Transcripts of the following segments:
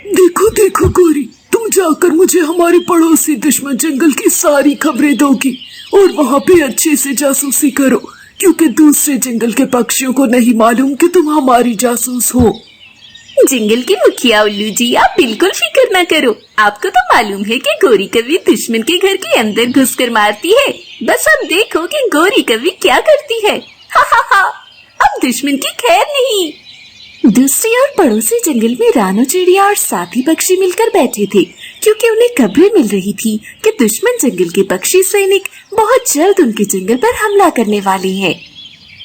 देखो देखो गोरी, तुम जाकर मुझे हमारे पड़ोसी दुश्मन जंगल की सारी खबरें दोगी और वहाँ पे अच्छे से जासूसी करो, क्योंकि दूसरे जंगल के पक्षियों को नहीं मालूम कि तुम हमारी जासूस हो। जंगल की मुखिया उल्लू जी, आप बिल्कुल फिक्र न करो। आपको तो मालूम है कि गोरी कभी दुश्मन के घर के अंदर घुसकर मारती है। बस अब देखो कि गोरी कभी क्या करती है। हा हा हा, अब दुश्मन की खैर नहीं। दूसरी ओर पड़ोसी जंगल में रानो चिड़िया और साथी पक्षी मिलकर बैठे थे, क्योंकि उन्हें खबरें मिल रही थी कि दुश्मन जंगल के पक्षी सैनिक बहुत जल्द उनके जंगल पर हमला करने वाले हैं।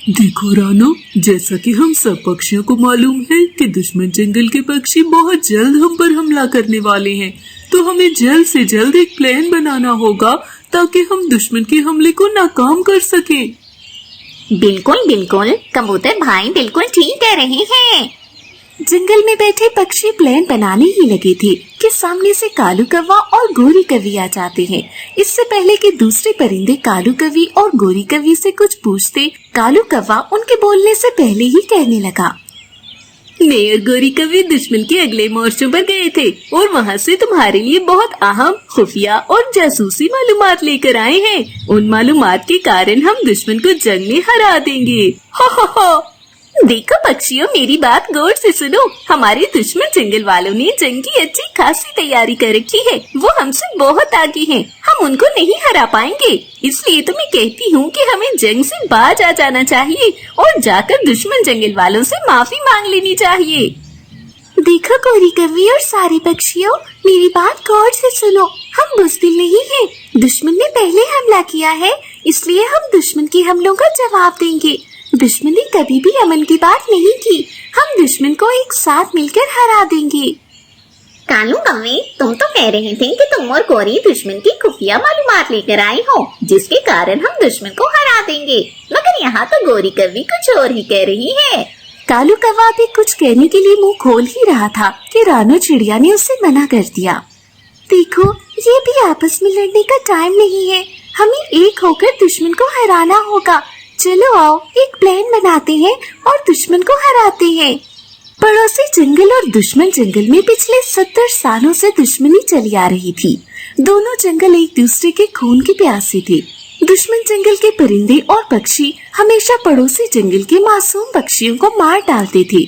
देखो रानो, जैसा कि हम सब पक्षियों को मालूम है कि दुश्मन जंगल के पक्षी बहुत जल्द हम पर हमला करने वाले हैं, तो हमें जल्द से जल्द एक प्लान बनाना होगा ताकि हम दुश्मन के हमले को नाकाम कर सकें। बिल्कुल बिल्कुल, कबूतर भाई बिल्कुल ठीक कह रहे हैं। जंगल में बैठे पक्षी प्लान बनाने ही लगे थे कि सामने से कालू कौवा और गोरी कौवी आ जाते हैं। इससे पहले कि दूसरे परिंदे कालू कौवी और गोरी कौवी से कुछ पूछते, कालू कौवा उनके बोलने से पहले ही कहने लगा, मैं और गोरी कौवी दुश्मन के अगले मोर्चों पर गए थे और वहाँ से तुम्हारे लिए बहुत अहम, खुफिया और जासूसी मालूमात लेकर आए हैं। उन मालूमात के कारण हम दुश्मन को जंग में हरा देंगे। हो हो। देखो पक्षियों, मेरी बात गौर से सुनो। हमारे दुश्मन जंगल वालों ने जंग की अच्छी खासी तैयारी कर रखी है। वो हमसे बहुत आगे हैं। हम उनको नहीं हरा पाएंगे। इसलिए तो मैं कहती हूँ कि हमें जंग से बाज आ जाना चाहिए और जाकर दुश्मन जंगल वालों से माफी मांग लेनी चाहिए। देखो गोरी कौवी और सारे पक्षियों, मेरी बात गौर से सुनो। हम बुज़दिल नहीं हैं। दुश्मन ने पहले हमला किया है, इसलिए हम दुश्मन के हमलों का जवाब देंगे। दुश्मन ने कभी भी अमन की बात नहीं की। हम दुश्मन को एक साथ मिलकर हरा देंगे। कालू कौवे, तुम तो कह रहे थे कि तुम और गोरी दुश्मन की खुफिया मालूमात लेकर आए हो, जिसके कारण हम दुश्मन को हरा देंगे। मगर यहाँ तो गोरी कौवी कुछ और ही कह रही है। कालू कौवा भी कुछ कहने के लिए मुंह खोल ही रहा था कि रानो चिड़िया ने उसे मना कर दिया। देखो, ये भी आपस में लड़ने का टाइम नहीं है। हमें एक होकर दुश्मन को हराना होगा। चलो आओ, एक प्लान बनाते हैं और दुश्मन को हराते हैं। पड़ोसी जंगल और दुश्मन जंगल में पिछले 70 सालों से दुश्मनी चली आ रही थी। दोनों जंगल एक दूसरे के खून के प्यासे थे। दुश्मन जंगल के परिंदे और पक्षी हमेशा पड़ोसी जंगल के मासूम पक्षियों को मार डालते थे।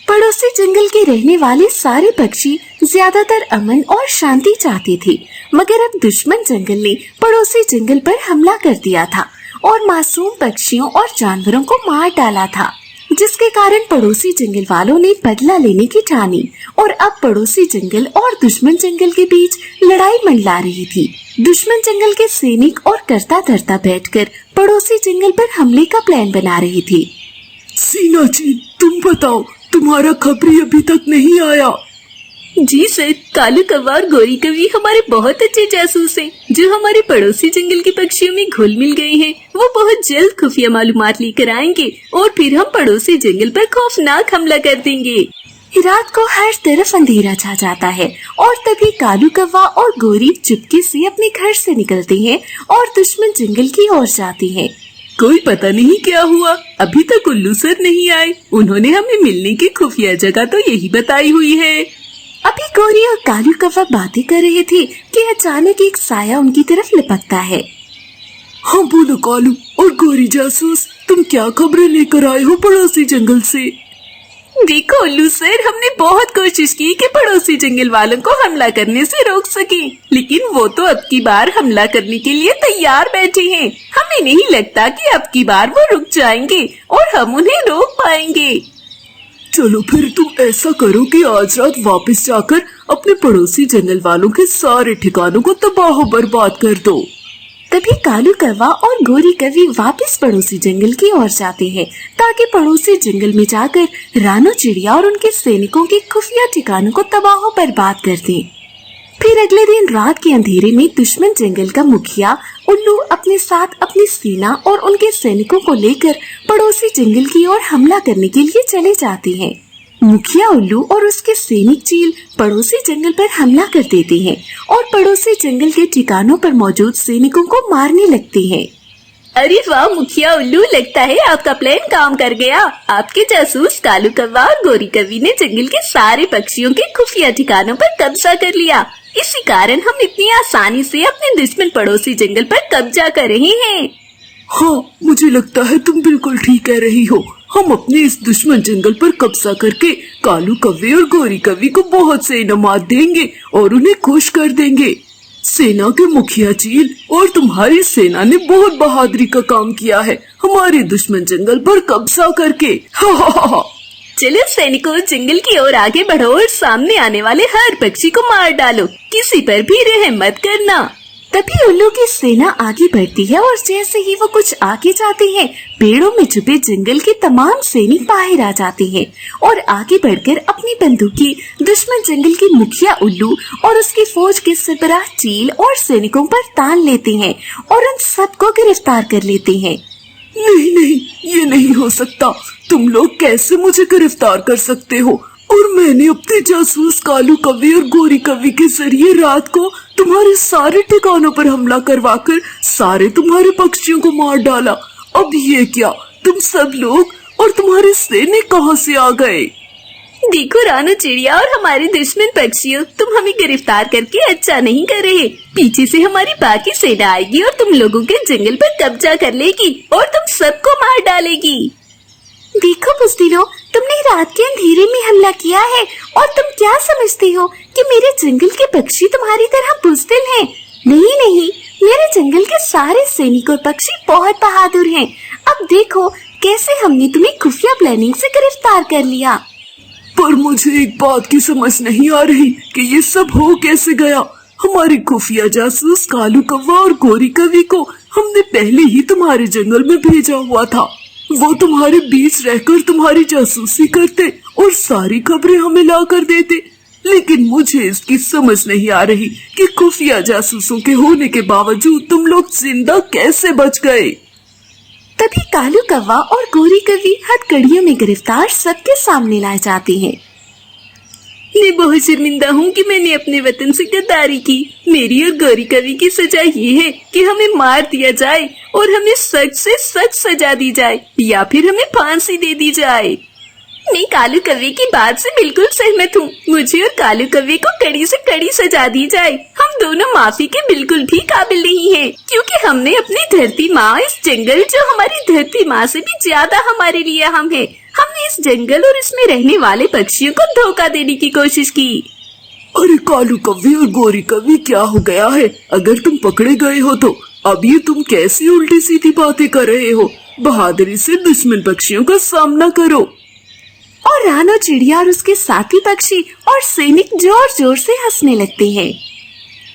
पड़ोसी जंगल के रहने वाले सारे पक्षी ज्यादातर अमन और शांति चाहते थे, मगर अब दुश्मन जंगल ने पड़ोसी जंगल पर हमला कर दिया था और मासूम पक्षियों और जानवरों को मार डाला था, जिसके कारण पड़ोसी जंगल वालों ने बदला लेने की ठानी और अब पड़ोसी जंगल और दुश्मन जंगल के बीच लड़ाई मंडला रही थी। दुश्मन जंगल के सैनिक और करता धरता बैठकर पड़ोसी जंगल पर हमले का प्लान बना रहे थे। सीना जी, तुम बताओ, तुम्हारा खबरी अभी तक नहीं आया? जी सर, कालू कौवा और गोरी कौवी हमारे बहुत अच्छे जासूस हैं, जो हमारे पड़ोसी जंगल के पक्षियों में घुल मिल गए हैं। वो बहुत जल्द खुफिया मालूमात लेकर आएंगे और फिर हम पड़ोसी जंगल पर खौफनाक हमला कर देंगे। रात को हर तरफ अंधेरा छा जाता है और तभी कालू कौवा और गोरी चुपके से अपने घर से निकलते हैं और दुश्मन जंगल की ओर जाते हैं। कोई पता नहीं क्या हुआ, अभी तक उल्लू सर नहीं आए। उन्होंने हमें मिलने की खुफिया जगह तो यही बताई हुई है। अभी गोरी और कालू कौवा बातें कर रहे थे कि अचानक एक साया उनकी तरफ लपकता है। हाँ बोलो कालू और गोरी जासूस, तुम क्या खबरें लेकर आए हो पड़ोसी जंगल से? देखो उल्लू सर, हमने बहुत कोशिश की कि पड़ोसी जंगल वालों को हमला करने से रोक सके, लेकिन वो तो अब की बार हमला करने के लिए तैयार बैठे हैं। हमें नहीं लगता कि अब की बार वो रुक जाएंगे और हम उन्हें रोक पाएंगे। चलो फिर तुम ऐसा करो कि आज रात वापस जाकर अपने पड़ोसी जंगल वालों के सारे ठिकानों को तबाह बर्बाद कर दो। तभी कालू कौवा और गोरी कौवी वापस पड़ोसी जंगल की ओर जाते हैं ताकि पड़ोसी जंगल में जाकर रानो चिड़िया और उनके सैनिकों के खुफिया ठिकानों को तबाह बर्बाद कर दें। फिर अगले दिन रात के अंधेरे में दुश्मन जंगल का मुखिया उल्लू अपने साथ अपनी सेना और उनके सैनिकों को लेकर पड़ोसी जंगल की ओर हमला करने के लिए चले जाते हैं। मुखिया उल्लू और उसके सैनिक चील पड़ोसी जंगल पर हमला कर देते हैं और पड़ोसी जंगल के ठिकानों पर मौजूद सैनिकों को मारने लगते हैं। अरे वाह मुखिया उल्लू, लगता है आपका प्लान काम कर गया। आपके जासूस कालू कौवा और गोरी कवि ने जंगल के सारे पक्षियों के खुफिया ठिकानों पर कब्जा कर लिया। इसी कारण हम इतनी आसानी से अपने दुश्मन पड़ोसी जंगल पर कब्जा कर रहे हैं। हाँ, मुझे लगता है तुम बिल्कुल ठीक कह रही हो। हम अपने इस दुश्मन जंगल पर कब्जा करके कालू कव्वे और गोरी कवि को बहुत से इनामात देंगे और उन्हें खुश कर देंगे। सेना के मुखिया चील और तुम्हारी सेना ने बहुत बहादुरी का काम किया है हमारे दुश्मन जंगल पर कब्जा करके। हा हा हा हा। चलो सैनिकों, जंगल की ओर आगे बढ़ो और सामने आने वाले हर पक्षी को मार डालो, किसी पर भी रहम मत करना। तभी उल्लू की सेना आगे बढ़ती है और जैसे ही वो कुछ आगे जाते हैं, पेड़ों में छुपे जंगल के तमाम सैनिक बाहर आ जाते हैं और आगे बढ़कर अपनी बंदूकें दुश्मन जंगल के मुखिया उल्लू और उसकी फौज के सरबराह चील और सैनिकों पर तान लेते हैं और उन सबको गिरफ्तार कर लेते हैं। नहीं नहीं, ये नहीं हो सकता। तुम लोग कैसे मुझे गिरफ्तार कर सकते हो? और मैंने अपने जासूस कालू कवि और गोरी कवि के जरिए रात को तुम्हारे सारे ठिकानों पर हमला करवाकर सारे तुम्हारे पक्षियों को मार डाला। अब ये क्या, तुम सब लोग और तुम्हारे सैनिक कहाँ से आ गए? देखो रानो चिड़िया और हमारे दुश्मन पक्षियों, तुम हमें गिरफ्तार करके अच्छा नहीं कर रहे। पीछे से हमारी बाकी सेना आएगी और तुम लोगों के जंगल पर कब्जा कर लेगी और तुम सबको मार डालेगी। देखो बुज़दिलों, तुमने रात के अंधेरे में हमला किया है और तुम क्या समझते हो कि मेरे जंगल के पक्षी तुम्हारी तरह बुज़दिल हैं? नहीं नहीं, मेरे जंगल के सारे सैनिक और पक्षी बहुत बहादुर हैं। अब देखो कैसे हमने तुम्हें खुफिया प्लानिंग से गिरफ्तार कर लिया। पर मुझे एक बात की समझ नहीं आ रही कि ये सब हो कैसे गया। हमारी खुफिया जासूस कालू कौवा और गोरी कवि को हमने पहले ही तुम्हारे जंगल में भेजा हुआ था। वो तुम्हारे बीच रहकर तुम्हारी जासूसी करते और सारी खबरें हमें ला कर देते। लेकिन मुझे इसकी समझ नहीं आ रही कि खुफिया जासूसों के होने के बावजूद तुम लोग जिंदा कैसे बच गए। तभी कालू कौवा और गोरी कवि हथकड़ियों में गिरफ्तार सबके सामने लाए जाते हैं। मैं बहुत शर्मिंदा हूँ कि मैंने अपने वतन से गद्दारी की। मेरी और गोरी कवि की सजा ये है कि हमें मार दिया जाए और हमें सच से सच सजा दी जाए या फिर हमें फांसी दे दी जाए। मैं कालू कवि की बात से बिल्कुल सहमत हूँ। मुझे और कालू कवि को कड़ी से कड़ी सजा दी जाए। हम दोनों माफी के बिल्कुल भी काबिल नहीं हैं, क्योंकि हमने अपनी धरती माँ, इस जंगल जो हमारी धरती माँ से भी ज्यादा हमारे लिए अहम है, हमने इस जंगल और इसमें रहने वाले पक्षियों को धोखा देने की कोशिश की। अरे कालू कवि और गोरी कवि, क्या हो गया है? अगर तुम पकड़े गए हो तो अब ये तुम कैसी उल्टी सीधी बातें कर रहे हो? बहादुरी से दुश्मन पक्षियों का सामना करो। और रानो चिड़िया और उसके साथी पक्षी और सैनिक जोर जोर से हंसने लगते हैं।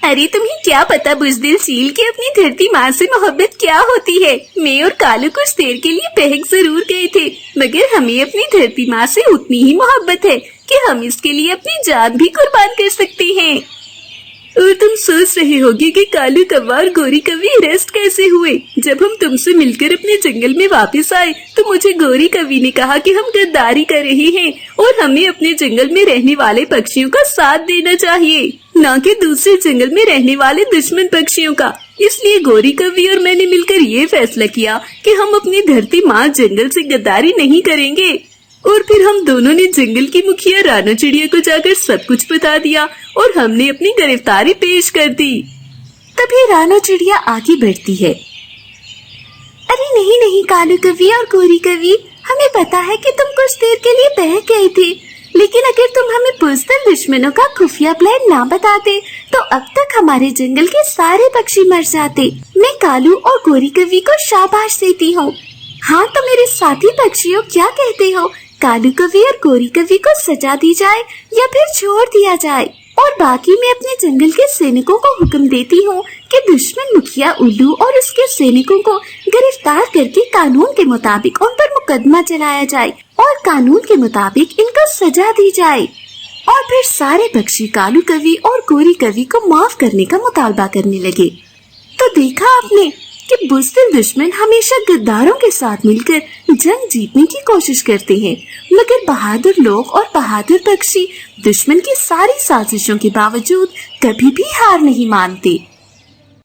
अरे तुम्हें क्या पता बुज़दिल चील की अपनी धरती माँ से मोहब्बत क्या होती है। मैं और कालू कुछ देर के लिए बहक जरूर गए थे, मगर हमें अपनी धरती माँ से उतनी ही मोहब्बत है कि हम इसके लिए अपनी जान भी कुर्बान कर सकते हैं। और तुम सोच रहे होगे कि कालू कौवा और गोरी कवि अरेस्ट कैसे हुए। जब हम तुमसे मिलकर अपने जंगल में वापस आए तो मुझे गोरी कवि ने कहा कि हम गद्दारी कर रहे हैं और हमें अपने जंगल में रहने वाले पक्षियों का साथ देना चाहिए, न कि दूसरे जंगल में रहने वाले दुश्मन पक्षियों का। इसलिए गोरी कवि और मैंने मिलकर ये फैसला किया कि हम अपनी धरती माँ जंगल से गद्दारी नहीं करेंगे। और फिर हम दोनों ने जंगल की मुखिया रानो चिड़िया को जाकर सब कुछ बता दिया और हमने अपनी गिरफ्तारी पेश कर दी। तभी रानो चिड़िया आगे बढ़ती है। अरे नहीं नहीं कालू कवि और गोरी कवि, हमें पता है कि तुम कुछ देर के लिए बहक गए थे, लेकिन अगर तुम हमें बुज़दिल दुश्मनों का खुफिया प्लान ना बताते तो अब तक हमारे जंगल के सारे पक्षी मर जाते। मैं कालू और गोरी कवि को शाबाश देती हूँ। हाँ तो मेरे साथी पक्षियों, क्या कहते हो? कालू कवि और गोरी कवि को सजा दी जाए या फिर छोड़ दिया जाए? और बाकी मैं अपने जंगल के सैनिकों को हुक्म देती हूँ कि दुश्मन मुखिया उल्लू और उसके सैनिकों को गिरफ्तार करके कानून के मुताबिक उन पर मुकदमा चलाया जाए और कानून के मुताबिक इनको सजा दी जाए। और फिर सारे पक्षी कालू कवि और गोरी कवि को माफ करने का मुतालबा करने लगे। तो देखा आपने कि बुज़दिल दुश्मन हमेशा गद्दारों के साथ मिलकर जंग जीतने की कोशिश करते हैं, मगर बहादुर लोग और बहादुर पक्षी दुश्मन की सारी साजिशों के बावजूद कभी भी हार नहीं मानते।